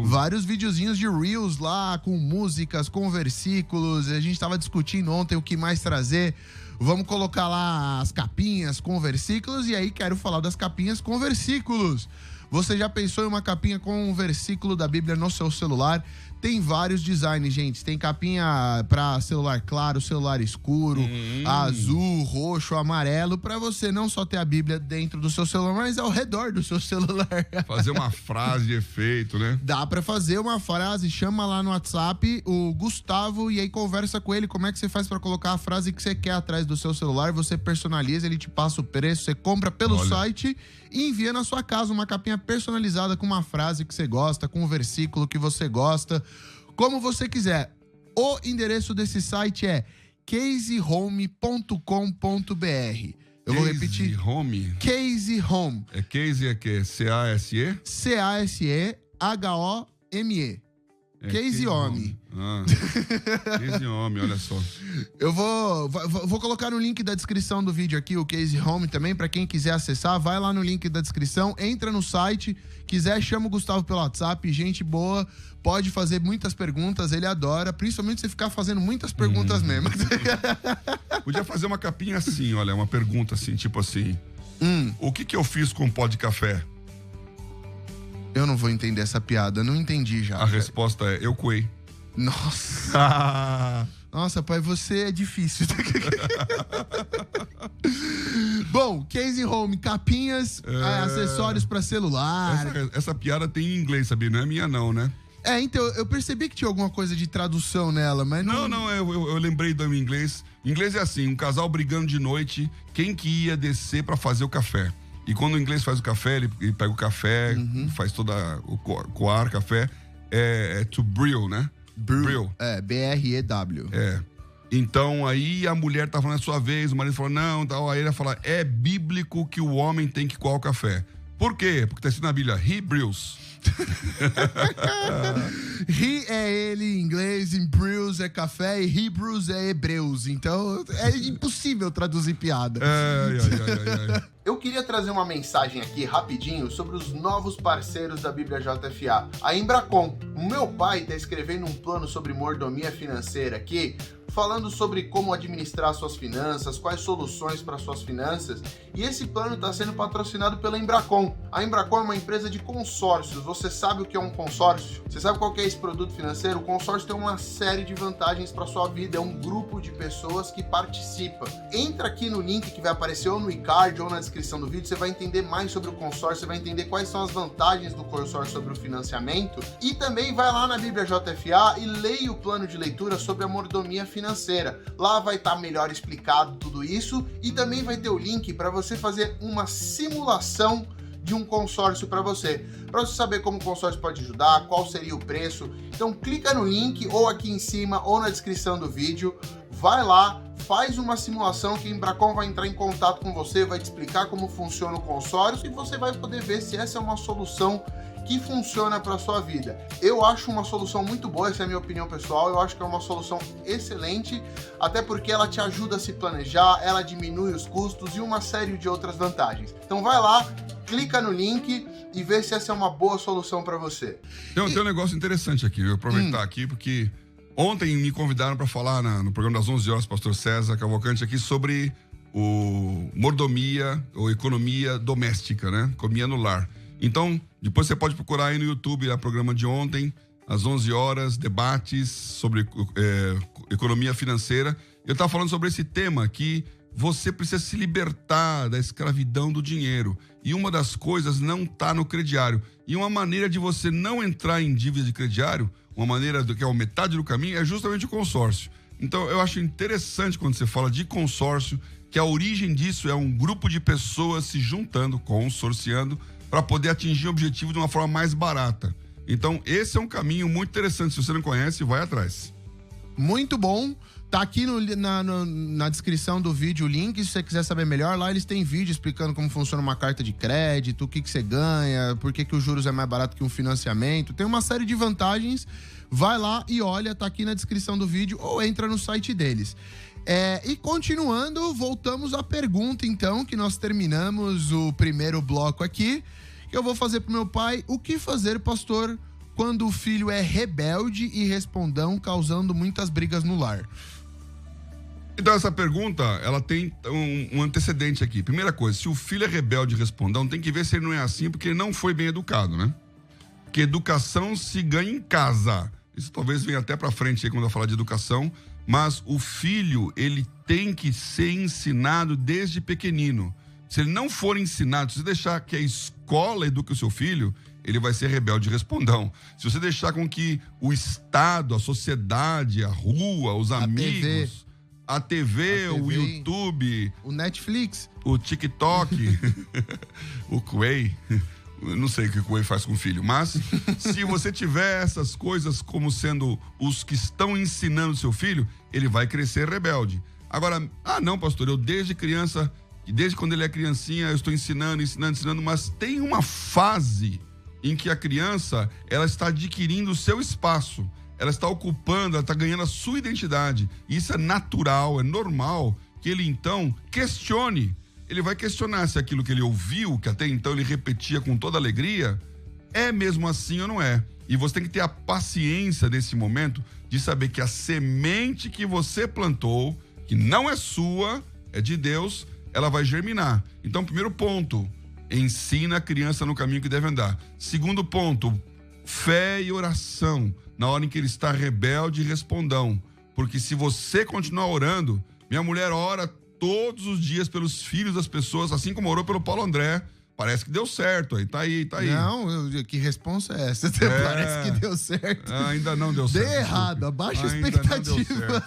Speaker 2: Vários videozinhos de Reels lá, com músicas, com versículos. A gente estava discutindo ontem o que mais trazer. Vamos colocar lá as capinhas com versículos, e aí quero falar das capinhas com versículos. Você já pensou em uma capinha com um versículo da Bíblia no seu celular? Tem vários designs, gente. Tem capinha para celular claro, celular escuro, azul, roxo, amarelo, para você não só ter a Bíblia dentro do seu celular, mas ao redor do seu celular.
Speaker 1: Fazer uma frase de efeito, né?
Speaker 2: Dá para fazer uma frase, chama lá no WhatsApp o Gustavo e aí conversa com ele como é que você faz para colocar a frase que você quer atrás do seu celular, você personaliza, ele te passa o preço, você compra pelo site e envia na sua casa uma capinha personalizada com uma frase que você gosta, com um versículo que você gosta, como você quiser. O endereço desse site é casehome.com.br. Eu vou repetir.
Speaker 1: Home?
Speaker 2: Case Home.
Speaker 1: Case é que? C-A-S-E?
Speaker 2: C-A-S-E-H-O-M-E. Case Home.
Speaker 1: Case Home, olha só.
Speaker 2: Eu vou colocar no link da descrição do vídeo aqui o Case Home também, pra quem quiser acessar, vai lá no link da descrição, entra no site, quiser chama o Gustavo pelo WhatsApp, gente boa, pode fazer muitas perguntas, ele adora, principalmente você ficar fazendo muitas perguntas mesmo.
Speaker 1: Podia fazer uma capinha assim, olha, uma pergunta assim, tipo assim, o que eu fiz com o pó de café?
Speaker 2: Eu não vou entender essa piada, não entendi já.
Speaker 1: A resposta é, eu coei.
Speaker 2: Nossa. Nossa, pai, você é difícil. Bom, Case Home, capinhas, acessórios para celular.
Speaker 1: Essa piada tem em inglês, sabia? Não é minha não, né?
Speaker 2: Então, eu percebi que tinha alguma coisa de tradução nela, mas não...
Speaker 1: Não, eu lembrei do inglês. Em inglês é assim, um casal brigando de noite, quem que ia descer para fazer o café? E quando o inglês faz o café, ele pega o café, faz toda o coar, café, é to brew, né?
Speaker 2: Brew. B-R-E-W.
Speaker 1: Então, aí a mulher tá falando a sua vez, o marido falou, não, tal. Aí ele fala, é bíblico que o homem tem que coar o café. Por quê? Porque tá escrito na Bíblia, he brews.
Speaker 2: He é ele em inglês, em brews é café e Hebrews é hebreus. Então é impossível traduzir piada. Eu queria trazer uma mensagem aqui rapidinho sobre os novos parceiros da Bíblia JFA. A Embracon. O meu pai está escrevendo um plano sobre mordomia financeira aqui, falando sobre como administrar suas finanças, quais soluções para suas finanças, e esse plano está sendo patrocinado pela Embracon. A Embracon é uma empresa de consórcios, você sabe o que é um consórcio? Você sabe qual que é esse produto financeiro? O consórcio tem uma série de vantagens para sua vida, é um grupo de pessoas que participa. Entra aqui no link que vai aparecer ou no iCard ou na descrição do vídeo, você vai entender mais sobre o consórcio, você vai entender quais são as vantagens do consórcio sobre o financiamento, e também vai lá na Bíblia JFA e leia o plano de leitura sobre a mordomia financeira. Lá vai estar melhor explicado tudo isso, e também vai ter o link para você fazer uma simulação de um consórcio para você saber como o consórcio pode ajudar, qual seria o preço. Então clica no link ou aqui em cima ou na descrição do vídeo, vai lá, faz uma simulação que a Embracon vai entrar em contato com você, vai te explicar como funciona o consórcio e você vai poder ver se essa é uma solução que funciona para sua vida. Eu acho uma solução muito boa, essa é a minha opinião pessoal, eu acho que é uma solução excelente, até porque ela te ajuda a se planejar, ela diminui os custos e uma série de outras vantagens. Então vai lá, clica no link e vê se essa é uma boa solução para você.
Speaker 1: Tem um negócio interessante aqui, eu vou aproveitar aqui, porque ontem me convidaram para falar no programa das 11 horas, pastor César Cavalcante, aqui sobre o mordomia ou economia doméstica, né? Economia no lar. Então, depois você pode procurar aí no YouTube o programa de ontem, às 11 horas, debates sobre economia financeira. Eu estava falando sobre esse tema que você precisa se libertar da escravidão do dinheiro. E uma das coisas não está no crediário. E uma maneira de você não entrar em dívida de crediário, uma maneira que é a metade do caminho, é justamente o consórcio. Então, eu acho interessante quando você fala de consórcio, que a origem disso é um grupo de pessoas se juntando, consorciando, para poder atingir o objetivo de uma forma mais barata. Então, esse é um caminho muito interessante. Se você não conhece, vai atrás.
Speaker 2: Muito bom. Tá aqui na descrição do vídeo o link, se você quiser saber melhor. Lá eles têm vídeo explicando como funciona uma carta de crédito, o que você ganha, por que os juros é mais barato que um financiamento. Tem uma série de vantagens. Vai lá e olha, tá aqui na descrição do vídeo ou entra no site deles. E continuando, voltamos à pergunta, então, que nós terminamos o primeiro bloco aqui. Eu vou fazer pro meu pai: o que fazer, pastor, quando o filho é rebelde e respondão, causando muitas brigas no lar?
Speaker 1: Então, essa pergunta, ela tem um antecedente aqui. Primeira coisa, se o filho é rebelde e respondão, tem que ver se ele não é assim, porque ele não foi bem educado, né? Porque educação se ganha em casa. Isso talvez venha até pra frente aí quando eu falar de educação. Mas o filho, ele tem que ser ensinado desde pequenino. Se ele não for ensinado, se você deixar que a escola eduque o seu filho, ele vai ser rebelde e respondão. Se você deixar com que o Estado, a sociedade, a rua, os amigos, a TV, o YouTube,
Speaker 2: o Netflix,
Speaker 1: o TikTok, o Quay... Eu não sei o que o Quay faz com o filho, mas se você tiver essas coisas como sendo os que estão ensinando o seu filho, ele vai crescer rebelde. Agora, não, pastor, eu desde criança, desde quando ele é criancinha, eu estou ensinando, mas tem uma fase em que a criança, ela está adquirindo o seu espaço, ela está ocupando, ela está ganhando a sua identidade. E isso é natural, é normal que ele então questione. Ele vai questionar se aquilo que ele ouviu, que até então ele repetia com toda alegria, é mesmo assim ou não é. E você tem que ter a paciência nesse momento de saber que a semente que você plantou, que não é sua, é de Deus, ela vai germinar. Então, primeiro ponto, ensina a criança no caminho que deve andar. Segundo ponto, fé e oração, na hora em que ele está rebelde e respondão. Porque se você continuar orando, minha mulher ora todos os dias pelos filhos das pessoas, assim como orou pelo Paulo André. Parece que deu certo, aí, tá aí.
Speaker 2: Não, que resposta é essa? Parece que deu certo.
Speaker 1: Ainda não deu certo.
Speaker 2: Deu errado, abaixa a expectativa.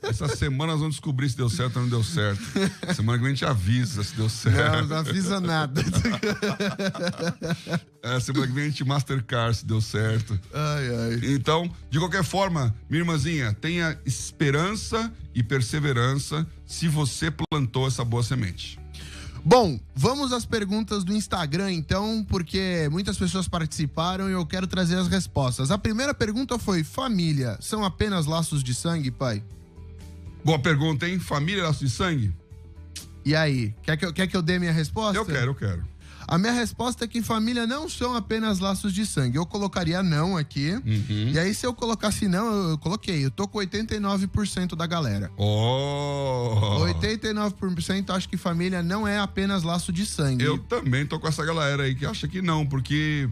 Speaker 1: Essa semana nós vamos descobrir se deu certo ou não deu certo. Semana que vem a gente avisa se deu certo.
Speaker 2: Não avisa nada.
Speaker 1: Semana que vem a gente Mastercard se deu certo.
Speaker 2: Ai.
Speaker 1: Então, de qualquer forma, minha irmãzinha, tenha esperança e perseverança se você plantou essa boa semente.
Speaker 2: Bom, vamos às perguntas do Instagram, então, porque muitas pessoas participaram e eu quero trazer as respostas. A primeira pergunta foi: família são apenas laços de sangue, pai?
Speaker 1: Boa pergunta, hein? Família é laço de sangue?
Speaker 2: E aí, quer que eu dê minha resposta?
Speaker 1: Eu quero.
Speaker 2: A minha resposta é que família não são apenas laços de sangue. Eu colocaria não aqui.
Speaker 1: Uhum.
Speaker 2: E aí, se eu colocasse não, eu coloquei. Eu tô com 89% da galera. 89% acho que família não é apenas laço de sangue.
Speaker 1: Eu também tô com essa galera aí que acha que não, porque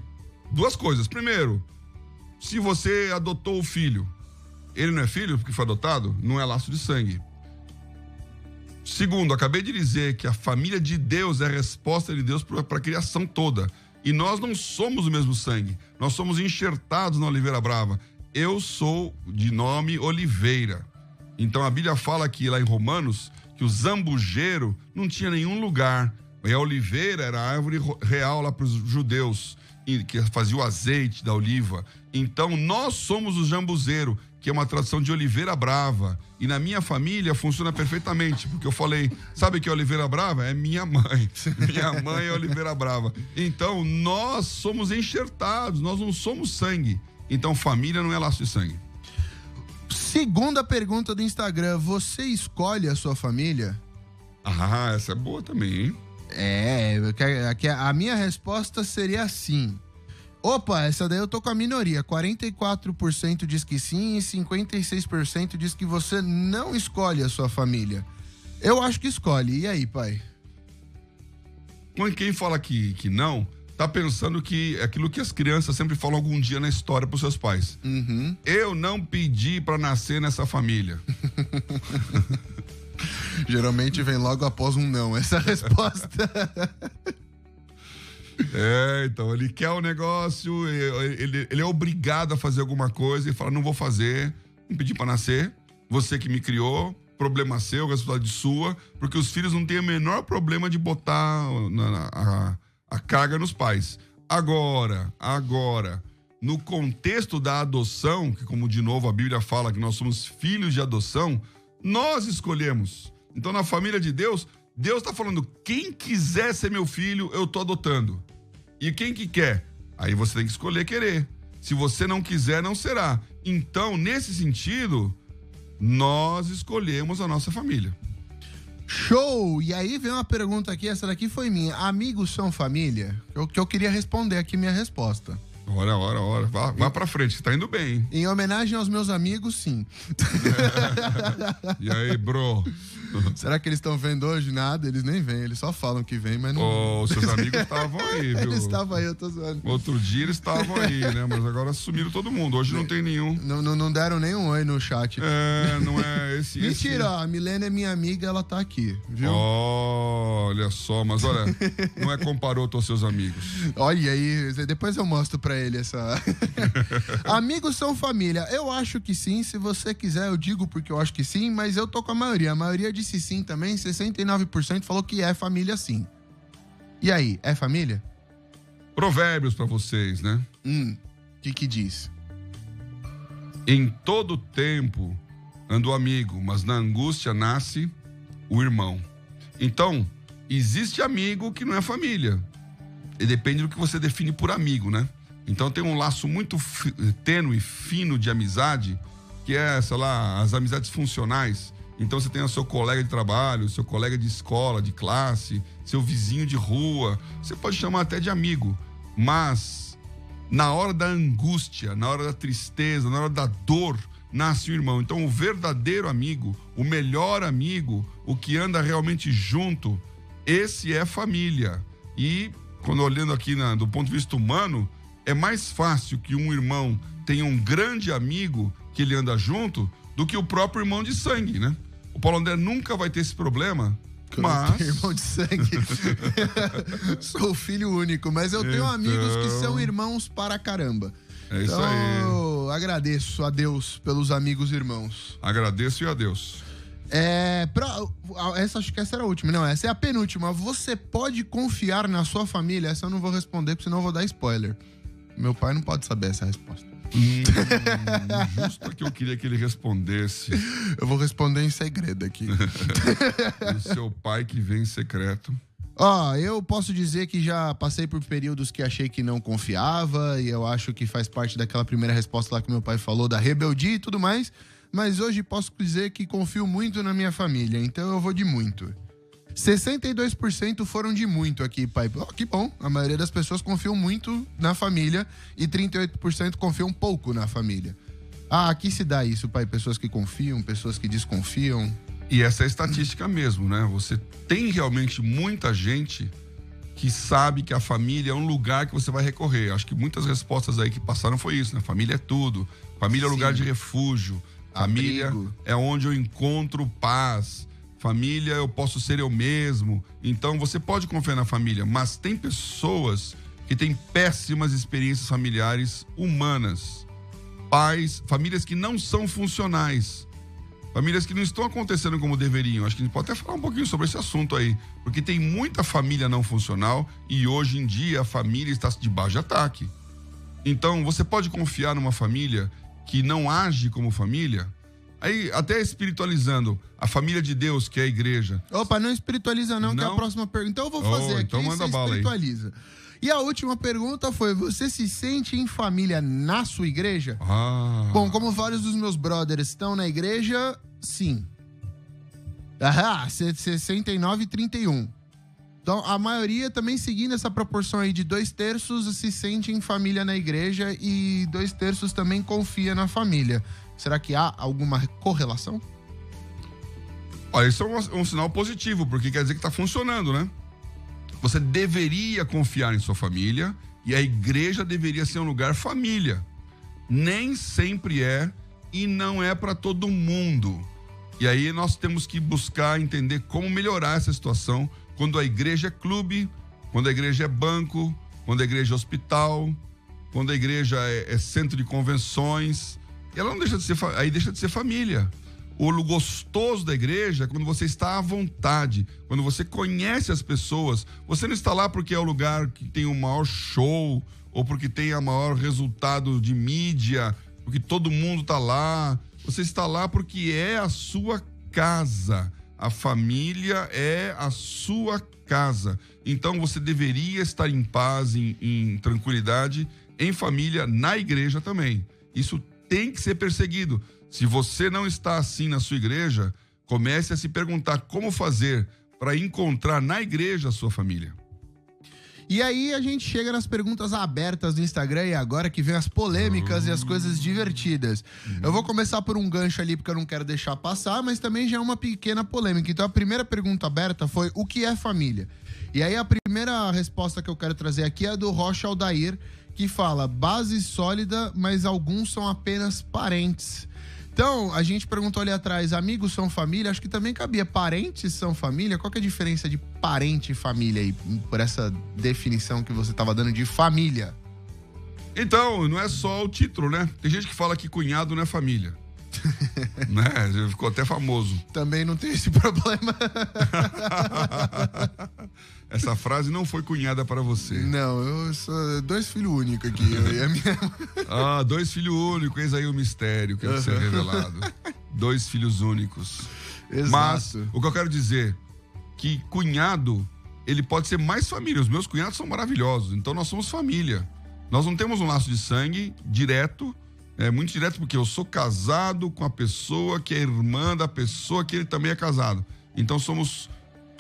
Speaker 1: Duas coisas. Primeiro, se você adotou o filho, ele não é filho porque foi adotado, não é laço de sangue. Segundo, acabei de dizer que a família de Deus é a resposta de Deus para a criação toda. E nós não somos o mesmo sangue. Nós somos enxertados na oliveira brava. Eu sou de nome Oliveira. Então a Bíblia fala aqui, lá em Romanos, que o zambujeiro não tinha nenhum lugar. E a oliveira era a árvore real lá para os judeus, que fazia o azeite da oliva. Então nós somos o jambuzeiro, que é uma tradução de oliveira brava. E na minha família funciona perfeitamente, porque eu falei, sabe o que é oliveira brava? É minha mãe. Minha mãe é oliveira brava. Então nós somos enxertados, nós não somos sangue. Então família não é laço de sangue.
Speaker 2: Segunda pergunta do Instagram, você escolhe a sua família?
Speaker 1: Ah, essa é boa também, hein?
Speaker 2: A minha resposta seria sim. Opa, essa daí eu tô com a minoria. 44% diz que sim e 56% diz que você não escolhe a sua família. Eu acho que escolhe. E aí, pai?
Speaker 1: Quem fala que não, tá pensando que é aquilo que as crianças sempre falam algum dia na história pros seus pais.
Speaker 2: Uhum.
Speaker 1: Eu não pedi pra nascer nessa família.
Speaker 2: Geralmente vem logo após um não, essa resposta.
Speaker 1: Então, ele quer o negócio, ele é obrigado a fazer alguma coisa e fala, não vou fazer, não pedi pra nascer, você que me criou, problema seu, responsabilidade sua, porque os filhos não têm o menor problema de botar a carga nos pais. Agora, no contexto da adoção, que como de novo a Bíblia fala que nós somos filhos de adoção, nós escolhemos. Então na família de Deus, Deus está falando, quem quiser ser meu filho, eu tô adotando. E quem que quer? Aí você tem que escolher querer. Se você não quiser, não será. Então, nesse sentido, nós escolhemos a nossa família.
Speaker 2: Show! E aí vem uma pergunta aqui, essa daqui foi minha. Amigos são família? Que eu queria responder aqui minha resposta.
Speaker 1: Ora. Vá pra frente, você tá indo bem, hein?
Speaker 2: Em homenagem aos meus amigos, sim.
Speaker 1: E aí, bro?
Speaker 2: Será que eles estão vendo hoje? Nada, eles nem vêm, eles só falam que vêm, mas não...
Speaker 1: Os seus amigos estavam aí, viu?
Speaker 2: Eles estavam aí, eu tô zoando.
Speaker 1: Outro dia eles estavam aí, né? Mas agora sumiram todo mundo, hoje não tem nenhum.
Speaker 2: Não deram nenhum oi no chat.
Speaker 1: Não é esse...
Speaker 2: Mentira, ó, a Milena é minha amiga, ela tá aqui, viu?
Speaker 1: Olha só, mas olha, não é comparoto aos seus amigos.
Speaker 2: Olha aí, depois eu mostro pra ele essa... Amigos são família. Eu acho que sim, se você quiser eu digo porque eu acho que sim, mas eu tô com a maioria disse sim também, 69% falou que é família sim. E aí, é família?
Speaker 1: Provérbios pra vocês, né?
Speaker 2: Que diz?
Speaker 1: Em todo tempo anda o amigo, mas na angústia nasce o irmão. Então, existe amigo que não é família. E depende do que você define por amigo, né? Então tem um laço muito tênue, fino de amizade, que é, sei lá, as amizades funcionais. Então você tem o seu colega de trabalho, seu colega de escola, de classe, seu vizinho de rua. Você pode chamar até de amigo. Mas na hora da angústia, na hora da tristeza, na hora da dor, nasce o irmão. Então o verdadeiro amigo, o melhor amigo, o que anda realmente junto, esse é família. E quando olhando aqui do ponto de vista humano, é mais fácil que um irmão tenha um grande amigo que ele anda junto do que o próprio irmão de sangue, né? O Paulo André nunca vai ter esse problema, mas...
Speaker 2: Irmão de sangue. Sou filho único, mas eu tenho amigos que são irmãos para caramba.
Speaker 1: É isso aí.
Speaker 2: Eu agradeço a Deus pelos amigos irmãos.
Speaker 1: Agradeço a Deus.
Speaker 2: Acho que essa era a última. Não, essa é a penúltima. Você pode confiar na sua família? Essa eu não vou responder, porque senão eu vou dar spoiler. Meu pai não pode saber essa resposta.
Speaker 1: Justo que eu queria que ele respondesse.
Speaker 2: Eu vou responder em segredo aqui.
Speaker 1: O seu pai que vem em secreto.
Speaker 2: Eu posso dizer que já passei por períodos que achei que não confiava, e eu acho que faz parte daquela primeira resposta lá que meu pai falou, da rebeldia e tudo mais, mas hoje posso dizer que confio muito na minha família, então eu vou de muito. 62% foram de muito aqui, pai. Que bom, a maioria das pessoas confiam muito na família e 38% confiam pouco na família. Aqui se dá isso, pai, pessoas que confiam, pessoas que desconfiam.
Speaker 1: E essa é a estatística mesmo, né? Você tem realmente muita gente que sabe que a família é um lugar que você vai recorrer. Acho que muitas respostas aí que passaram foi isso, né? Família é tudo. Família é lugar de refúgio. Família é onde eu encontro paz. Família, eu posso ser eu mesmo. Então, você pode confiar na família, mas tem pessoas que têm péssimas experiências familiares humanas. Famílias que não são funcionais. Famílias que não estão acontecendo como deveriam. Acho que a gente pode até falar um pouquinho sobre esse assunto aí. Porque tem muita família não funcional e hoje em dia a família está debaixo de ataque. Então, você pode confiar numa família que não age como família? Aí, até espiritualizando, a família de Deus, que é a igreja.
Speaker 2: Opa, não espiritualiza não, que é a próxima pergunta. Então eu vou fazer aqui,
Speaker 1: então manda bala
Speaker 2: espiritualiza. Aí. E a última pergunta foi, você se sente em família na sua igreja? Bom, como vários dos meus brothers estão na igreja, sim. 69 e 31. Então, a maioria também seguindo essa proporção aí de 2/3 se sente em família na igreja e 2/3 também confia na família. Será que há alguma correlação?
Speaker 1: Olha, isso é um sinal positivo, porque quer dizer que está funcionando, né? Você deveria confiar em sua família e a igreja deveria ser um lugar família. Nem sempre é e não é para todo mundo. E aí nós temos que buscar entender como melhorar essa situação quando a igreja é clube, quando a igreja é banco, quando a igreja é hospital, quando a igreja é centro de convenções. E ela não deixa de ser, aí deixa de ser família. O gostoso da igreja é quando você está à vontade, quando você conhece as pessoas. Você não está lá porque é o lugar que tem o maior show, ou porque tem o maior resultado de mídia, porque todo mundo está lá. Você está lá porque é a sua casa. A família é a sua casa. Então você deveria estar em paz, em tranquilidade, em família, na igreja também. Isso tem que ser perseguido. Se você não está assim na sua igreja, comece a se perguntar como fazer para encontrar na igreja a sua família.
Speaker 2: E aí a gente chega nas perguntas abertas do Instagram e agora que vem as polêmicas e as coisas divertidas. Eu vou começar por um gancho ali porque eu não quero deixar passar, mas também já é uma pequena polêmica. Então a primeira pergunta aberta foi: o que é família? E aí a primeira resposta que eu quero trazer aqui é do Rocha Aldair, que fala: base sólida, mas alguns são apenas parentes. Então, a gente perguntou ali atrás, amigos são família? Acho que também cabia, parentes são família? Qual que é a diferença de parente e família aí, por essa definição que você estava dando de família?
Speaker 1: Então, não é só o título, né? Tem gente que fala que cunhado não é família. Né? Ficou até famoso.
Speaker 2: Também não tem esse problema.
Speaker 1: Essa frase não foi cunhada para você.
Speaker 2: Não, eu sou 2 filhos únicos aqui. Eu e a minha...
Speaker 1: 2 filhos únicos, eis aí o mistério que vai ser revelado. 2 filhos únicos.
Speaker 2: Exato.
Speaker 1: Mas o que eu quero dizer, que cunhado, ele pode ser mais família. Os meus cunhados são maravilhosos, então nós somos família. Nós não temos um laço de sangue direto, muito direto, porque eu sou casado com a pessoa que é irmã da pessoa que ele também é casado. Então somos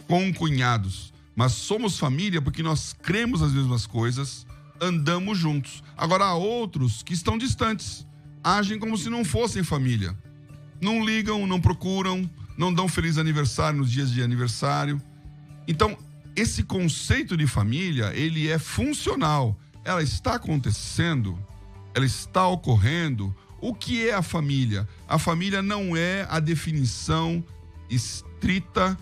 Speaker 1: concunhados. Mas somos família porque nós cremos as mesmas coisas, andamos juntos. Agora há outros que estão distantes, agem como se não fossem família. Não ligam, não procuram, não dão feliz aniversário nos dias de aniversário. Então, esse conceito de família, ele é funcional. Ela está acontecendo, ela está ocorrendo. O que é a família? A família não é a definição estrita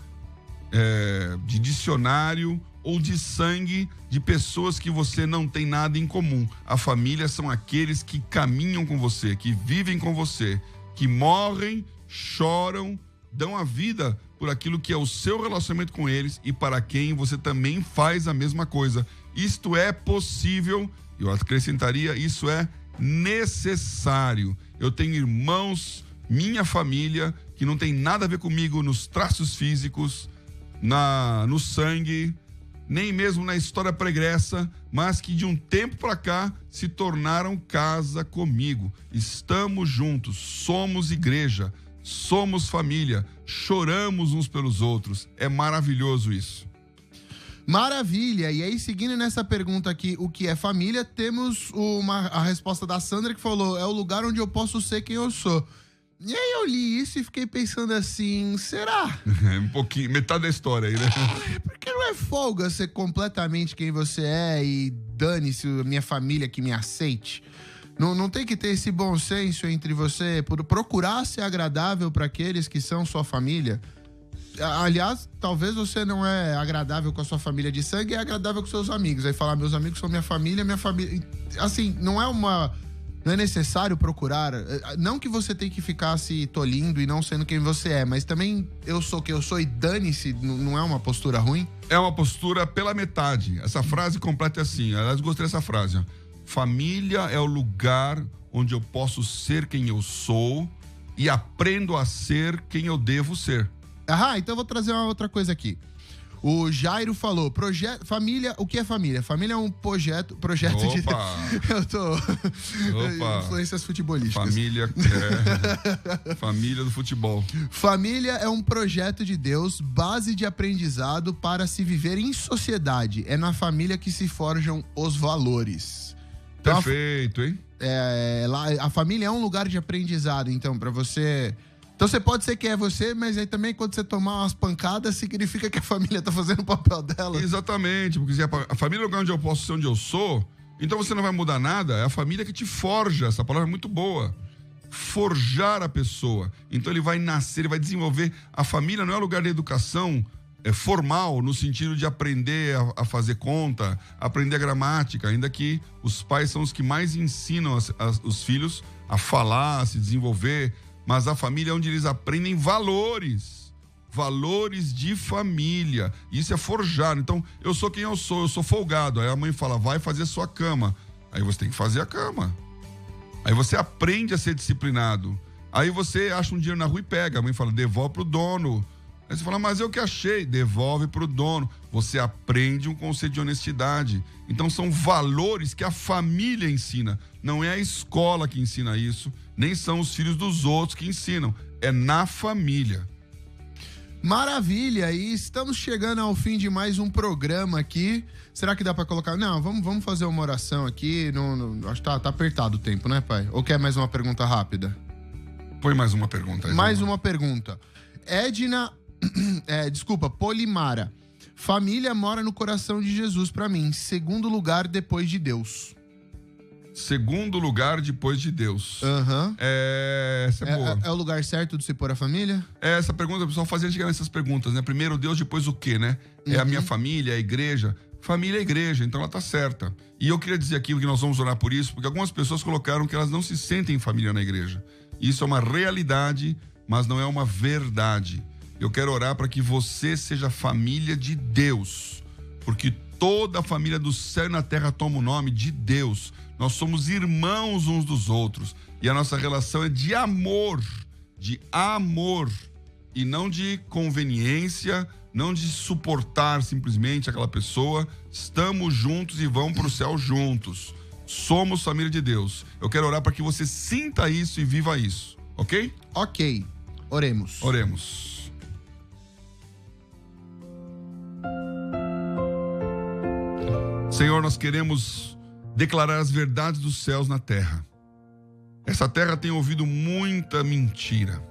Speaker 1: de dicionário ou de sangue de pessoas que você não tem nada em comum. A família são aqueles que caminham com você, que vivem com você, que morrem, choram, dão a vida por aquilo que é o seu relacionamento com eles e para quem você também faz a mesma coisa. Isto é possível, eu acrescentaria, isso é necessário. Eu tenho irmãos, minha família, que não tem nada a ver comigo nos traços físicos, no sangue, nem mesmo na história pregressa, mas que de um tempo para cá se tornaram casa comigo. Estamos juntos, somos igreja, somos família, choramos uns pelos outros. É maravilhoso isso.
Speaker 2: Maravilha! E aí, seguindo nessa pergunta aqui, o que é família, temos a resposta da Sandra que falou: é o lugar onde eu posso ser quem eu sou. E aí eu li isso e fiquei pensando assim, será?
Speaker 1: Um pouquinho, metade da história aí, né?
Speaker 2: Porque não não é folga ser completamente quem você é e dane-se a minha família que me aceite? Não tem que ter esse bom senso entre você procurar ser agradável para aqueles que são sua família? Aliás, talvez você não é agradável com a sua família de sangue, é agradável com seus amigos. Aí falar, meus amigos são minha família. Assim, não é necessário procurar. Não que você tem que ficar se tolindo e não sendo quem você é, mas também eu sou quem eu sou e dane-se, não é uma postura ruim?
Speaker 1: É uma postura pela metade. Essa frase completa é assim. Aliás, gostei dessa frase. Ó. Família é o lugar onde eu posso ser quem eu sou e aprendo a ser quem eu devo ser.
Speaker 2: Então eu vou trazer uma outra coisa aqui. O Jairo falou, família, o que é família? Família é um projeto de... Eu tô... Influências futebolísticas.
Speaker 1: Família do futebol.
Speaker 2: Família é um projeto de Deus, base de aprendizado para se viver em sociedade. É na família que se forjam os valores. Então,
Speaker 1: perfeito, hein?
Speaker 2: A família é um lugar de aprendizado, então, para você... Então você pode ser quem é você, mas aí também quando você tomar umas pancadas, significa que a família tá fazendo o papel dela.
Speaker 1: Exatamente, porque se a família é o lugar onde eu posso ser onde eu sou, então você não vai mudar nada, é a família que te forja, essa palavra é muito boa. Forjar a pessoa. Então ele vai nascer, ele vai desenvolver. A família não é o lugar da educação formal, no sentido de aprender a fazer conta, aprender a gramática, ainda que os pais são os que mais ensinam os filhos a falar, a se desenvolver. Mas a família é onde eles aprendem valores de família. Isso é forjar. Então, eu sou quem eu sou folgado. Aí a mãe fala, vai fazer sua cama. Aí você tem que fazer a cama. Aí você aprende a ser disciplinado. Aí você acha um dinheiro na rua e pega. A mãe fala, devolve pro dono. Aí você fala, mas eu que achei. Devolve pro dono. Você aprende um conceito de honestidade. Então, são valores que a família ensina. Não é a escola que ensina isso. Nem são os filhos dos outros que ensinam. É na família.
Speaker 2: Maravilha! E estamos chegando ao fim de mais um programa aqui. Será que dá pra colocar? Não, vamos fazer uma oração aqui. Acho que tá apertado o tempo, né, pai? Ou quer mais uma pergunta rápida?
Speaker 1: Põe mais uma pergunta aí.
Speaker 2: Mais uma pergunta. Polimara. Família mora no coração de Jesus pra mim. Segundo lugar depois de Deus.
Speaker 1: Segundo lugar depois de Deus. Essa é boa.
Speaker 2: É o lugar certo de se pôr a família?
Speaker 1: Essa pergunta, o pessoal fazia antigamente essas perguntas, né? Primeiro Deus, depois o quê, né? É a minha família, a igreja. Família é igreja, então ela tá certa. E eu queria dizer aqui que nós vamos orar por isso, porque algumas pessoas colocaram que elas não se sentem família na igreja. Isso é uma realidade, mas não é uma verdade. Eu quero orar para que você seja família de Deus, porque toda a família do céu e na terra toma o nome de Deus. Nós somos irmãos uns dos outros e a nossa relação é de amor e não de conveniência, não de suportar simplesmente aquela pessoa. Estamos juntos e vamos para o céu juntos. Somos família de Deus. Eu quero orar para que você sinta isso e viva isso, ok?
Speaker 2: Ok. Oremos.
Speaker 1: Senhor, nós queremos declarar as verdades dos céus na terra. Essa terra tem ouvido muita mentira.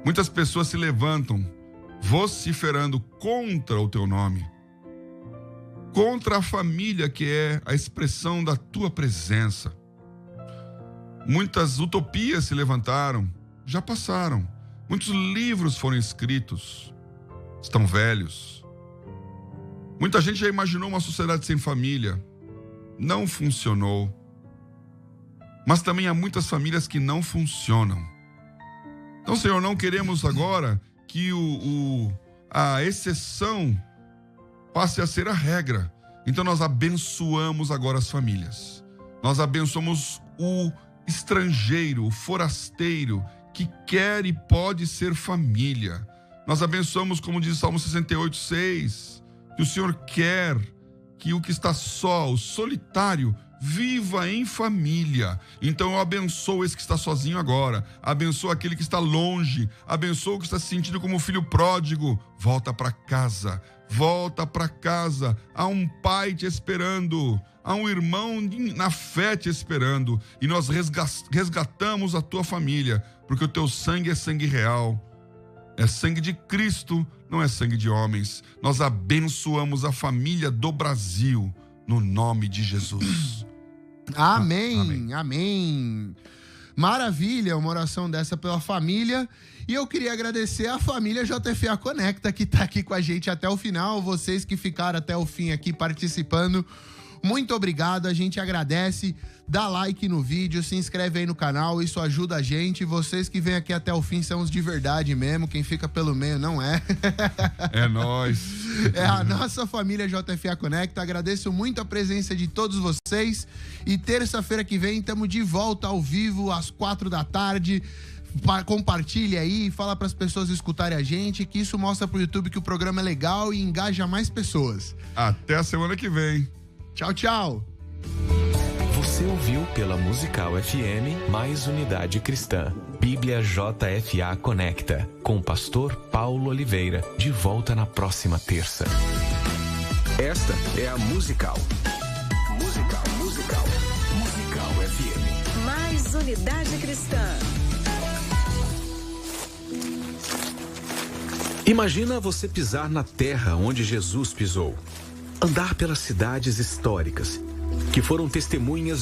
Speaker 1: Muitas pessoas se levantam vociferando contra o teu nome, contra a família que é a expressão da tua presença. Muitas utopias se levantaram, já passaram. Muitos livros foram escritos, estão velhos. Muita gente já imaginou uma sociedade sem família. Não funcionou. Mas também há muitas famílias que não funcionam. Então, Senhor, não queremos agora que a exceção passe a ser a regra. Então nós abençoamos agora as famílias. Nós abençoamos o estrangeiro, o forasteiro, que quer e pode ser família. Nós abençoamos, como diz o Salmo 68:6, que o Senhor quer que o que está só, o solitário, viva em família. Então eu abençoo esse que está sozinho agora, abençoo aquele que está longe, abençoo o que está se sentindo como filho pródigo. Volta para casa, há um pai te esperando, há um irmão na fé te esperando, e nós resgatamos a tua família, porque o teu sangue é sangue real, É sangue de Cristo, não é sangue de homens. Nós abençoamos a família do Brasil, no nome de Jesus.
Speaker 2: Amém, amém. Maravilha, uma oração dessa pela família. E eu queria agradecer a família JFA Conecta, que tá aqui com a gente até o final. Vocês que ficaram até o fim aqui participando, muito obrigado, a gente agradece. Dá like no vídeo, se inscreve aí no canal, isso ajuda a gente. Vocês que vêm aqui até o fim são os de verdade mesmo, quem fica pelo meio não é.
Speaker 1: É nóis.
Speaker 2: É a nossa família JFA Conecta. Agradeço muito a presença de todos vocês. E terça-feira que vem estamos de volta ao vivo às 4 da tarde. Compartilha aí, fala para as pessoas escutarem a gente, que isso mostra pro YouTube que o programa é legal e engaja mais pessoas.
Speaker 1: Até a semana que vem.
Speaker 2: Tchau, tchau.
Speaker 4: Você ouviu pela Musical FM mais Unidade Cristã. Bíblia JFA Conecta, com o pastor Paulo Oliveira, de volta na próxima terça.
Speaker 5: Esta é a Musical. Musical FM.
Speaker 6: Mais Unidade Cristã.
Speaker 5: Imagina você pisar na terra onde Jesus pisou. Andar pelas cidades históricas, que foram testemunhas